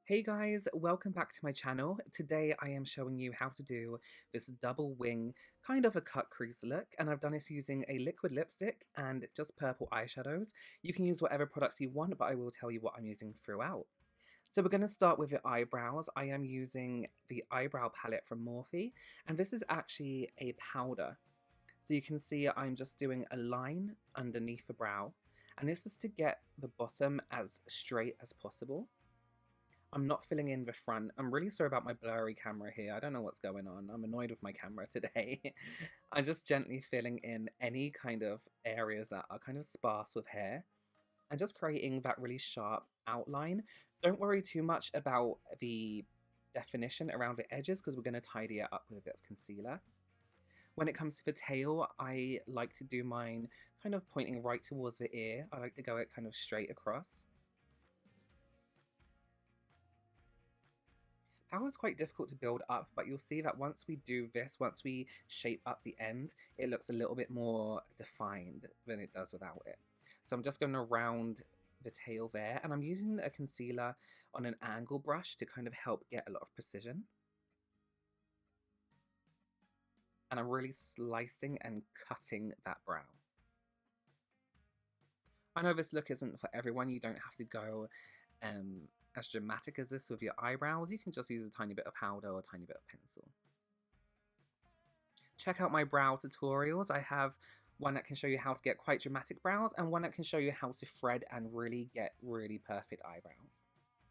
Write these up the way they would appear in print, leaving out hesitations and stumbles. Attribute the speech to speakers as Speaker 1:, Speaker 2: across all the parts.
Speaker 1: Hey guys, welcome back to my channel. Today I am showing you how to do this double wing, kind of a cut crease look, and I've done this using a liquid lipstick and just purple eyeshadows. You can use whatever products you want, but I will tell you what I'm using throughout. So we're going to start with the eyebrows. I am using the eyebrow palette from Morphe, and this is actually a powder. So you can see I'm just doing a line underneath the brow, and this is to get the bottom as straight as possible. I'm not filling in the front. I'm really sorry about my blurry camera here. I don't know what's going on. I'm annoyed with my camera today. I'm just gently filling in any kind of areas that are kind of sparse with hair and just creating that really sharp outline. Don't worry too much about the definition around the edges because we're going to tidy it up with a bit of concealer. When it comes to the tail, I like to do mine kind of pointing right towards the ear. I like to go it kind of straight across. That was quite difficult to build up, but you'll see that once we do this, once we shape up the end, it looks a little bit more defined than it does without it. So I'm just going to round the tail there, and I'm using a concealer on an angle brush to kind of help get a lot of precision. And I'm really slicing and cutting that brow. I know this look isn't for everyone. You don't have to go as dramatic as this with your eyebrows. You can just use a tiny bit of powder or a tiny bit of pencil. Check out my brow tutorials. I have one that can show you how to get quite dramatic brows and one that can show you how to thread and really get really perfect eyebrows.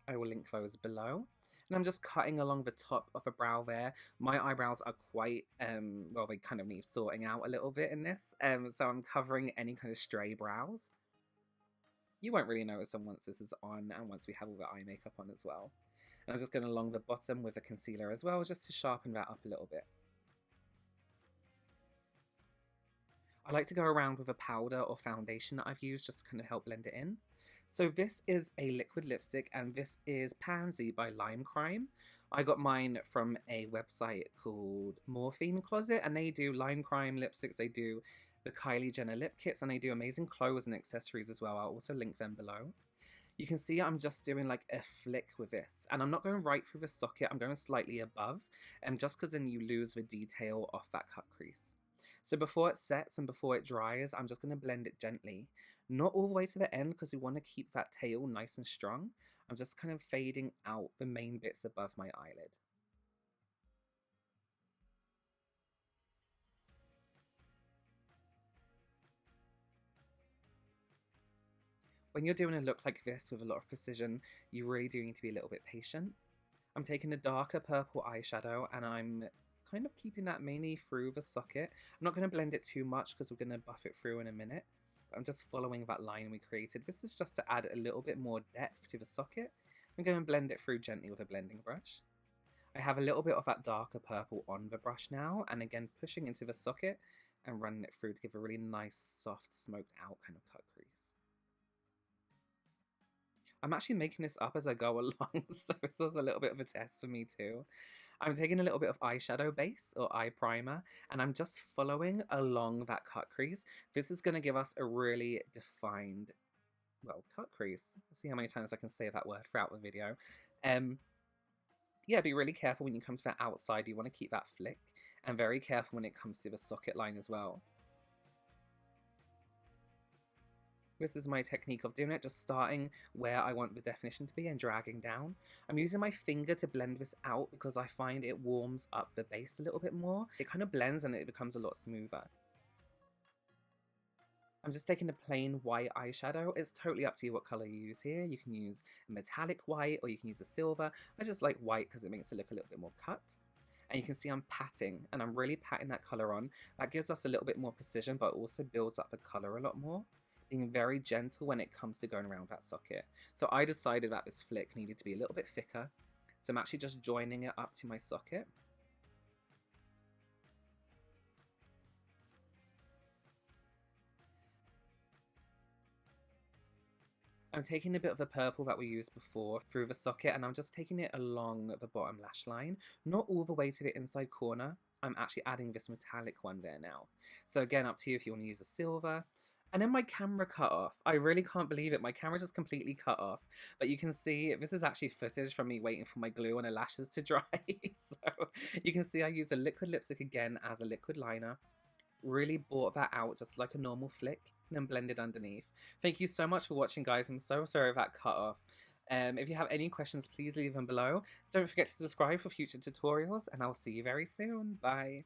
Speaker 1: I will link those below. And I'm just cutting along the top of the brow there. My eyebrows are quite, well, they kind of need sorting out a little bit in this. So I'm covering any kind of stray brows. You won't really notice them once this is on and once we have all the eye makeup on as well. And I'm just going along the bottom with a concealer as well, just to sharpen that up a little bit. I like to go around with a powder or foundation that I've used just to kind of help blend it in. So this is a liquid lipstick and this is Pansy by Lime Crime. I got mine from a website called Morphine Closet and they do Lime Crime lipsticks, they do the Kylie Jenner lip kits and they do amazing clothes and accessories as well. I'll also link them below. You can see I'm just doing like a flick with this and I'm not going right through the socket, I'm going slightly above just because then you lose the detail off that cut crease. So before it sets and before it dries, I'm just going to blend it gently. Not all the way to the end because we want to keep that tail nice and strong. I'm just kind of fading out the main bits above my eyelid. When you're doing a look like this with a lot of precision, you really do need to be a little bit patient. I'm taking a darker purple eyeshadow and I'm kind of keeping that mainly through the socket. I'm not going to blend it too much because we're going to buff it through in a minute. But I'm just following that line we created. This is just to add a little bit more depth to the socket. I'm going to blend it through gently with a blending brush. I have a little bit of that darker purple on the brush now, and again pushing into the socket and running it through to give a really nice, soft, smoked out kind of cut crease. I'm actually making this up as I go along, so this was a little bit of a test for me too. I'm taking a little bit of eyeshadow base or eye primer, and I'm just following along that cut crease. This is going to give us a really defined, well, cut crease. Let's see how many times I can say that word throughout the video. Yeah, be really careful when you come to that outside. You want to keep that flick, and very careful when it comes to the socket line as well. This is my technique of doing it, just starting where I want the definition to be and dragging down. I'm using my finger to blend this out because I find it warms up the base a little bit more. It kind of blends and it becomes a lot smoother. I'm just taking a plain white eyeshadow. It's totally up to you what colour you use here. You can use a metallic white or you can use a silver. I just like white because it makes it look a little bit more cut. And you can see I'm patting, and I'm really patting that colour on. That gives us a little bit more precision, but also builds up the colour a lot more. Being very gentle when it comes to going around that socket. So I decided that this flick needed to be a little bit thicker. So I'm actually just joining it up to my socket. I'm taking a bit of the purple that we used before through the socket and I'm just taking it along the bottom lash line, not all the way to the inside corner. I'm actually adding this metallic one there now. So again, up to you if you want to use a silver. And then my camera cut off. I really can't believe it. My camera just completely cut off. But you can see this is actually footage from me waiting for my glue on the lashes to dry. So you can see I use a liquid lipstick again as a liquid liner. Really brought that out just like a normal flick and then blended underneath. Thank you so much for watching, guys. I'm so sorry that cut off. If you have any questions, please leave them below. Don't forget to subscribe for future tutorials, and I'll see you very soon. Bye.